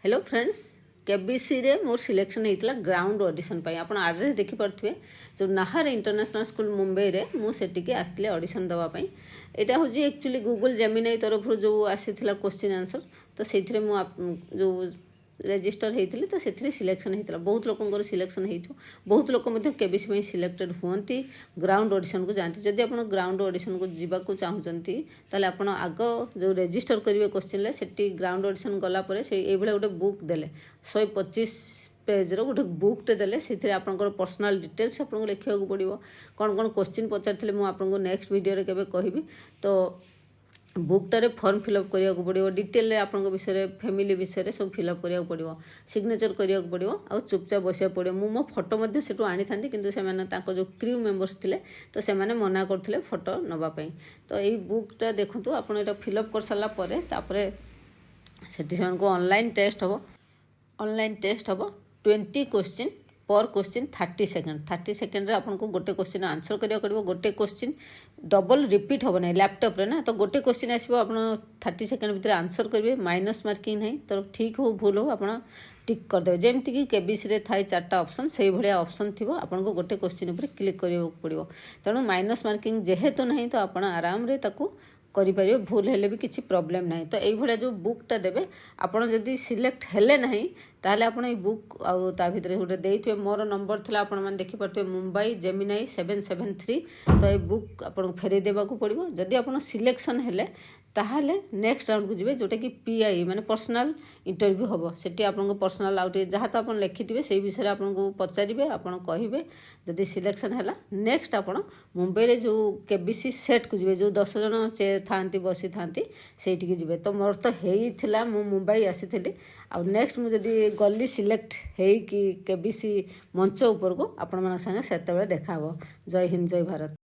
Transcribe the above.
Hello friends KBC रे मोर selection होता ground audition पाई आप आड्रेस देखिपे जो नाहर इंटरनेशनल स्कूल मुंबई रे मुझे आसती ऑडिशन देवाई यहाँ हूँ एक्चुअली गूगल जेमिनाई तरफ जो आसी क्वेश्चन आंसर तो से जो रेजिस्टर होती तो से सिलेक्शन होता बहुत लोकर सिलेक्शन हो बहुत लोक केबीसी सिलेक्टेड हुंती ग्राउंड ऑडिशन को जाती जदि आप ग्राउंड ऑडिशन को जावाक चाहूँगी ताले आप आग जो रेजिस्टर करेंगे क्वेश्चन से ग्राउंड ऑडिशन गलापर से ये गोटे बुक देले 125 पेज्र गोटे बुकटे देले से आपंकर पर्सनाल डिटेल्स आपको लिखा पड़ो कौन कौन क्वेश्चन पचार मुझे नेक्स्ट वीडियो के कहि तो बुकटारे फॉर्म फिलअप करा पड़ो डिटेल आपन विषय फैमिली विषय सब फिलअप करा पड़ो सिग्नेचर करा पड़ो आ चुपचाप बसिया पड़ो मो फोटो से आनी था कि जो क्रू मेम्बर्स थे तो से मना करते फोटो नापी तो यही बुकटा देखूँ आपड़ फिलअप कर सारापर से ऑनलाइन टेस्ट हम ऑनलाइन टेस्ट हम 20 क्वेश्चन पर क्वेश्चन 30 सेकेंड आपको गोटे क्वेश्चन आंसर करा पड़ो गोटे क्वेश्चन डबल रिपीट हम ना लैपटॉप रे ना तो गोटे क्वेश्चन आसो आप 30 सेकेंड भितर आंसर करेंगे माइनस मार्किंग नहीं तो ठीक हो भूल हो आप टिक करदे जमीक कि केबीसी रे थाए 4टा ऑप्शन से भाया ऑप्शन थी आपको गोटे क्वेश्चन उपर क्लिक करा पड़ो तेणु माइनस मार्किंग जेहेतु नहीं तो आप आराम रे ताकू करें भूल हेले भी किसी प्रॉब्लम ना तो ये जो बुकटा देवे आपड़ जदि सिलेक्ट हेले ना ताहले आपण ये बुक आ भितर गोटे देते मोर नंबर था आप देखिपे मुंबई जेमिनाई 773 तो ये बुक आपको फेरई देवाक पड़ो जदि आप सिलेक्शन हेले ताहले नेक्स्ट राउंड को जी जोटा कि पीआई माने पर्सनल इंटरव्यू हम से आपको पर्सनल आउट जहाँ तो आप लिखिथे से विषय आपको पचारे आप कहे जदि सिलेक्शन है नेक्स्ट आप मुंबई जो केबीसी सेट को जी जो 10 जन चेयर था बसी था से जी तो मोर तो होता मुंबई आसी आ नेक्स्ट मुझे गली सिलेक्ट हो कि केबीसी मंच उपरको आपण मान संगे से देखा जय हिंद जय भारत।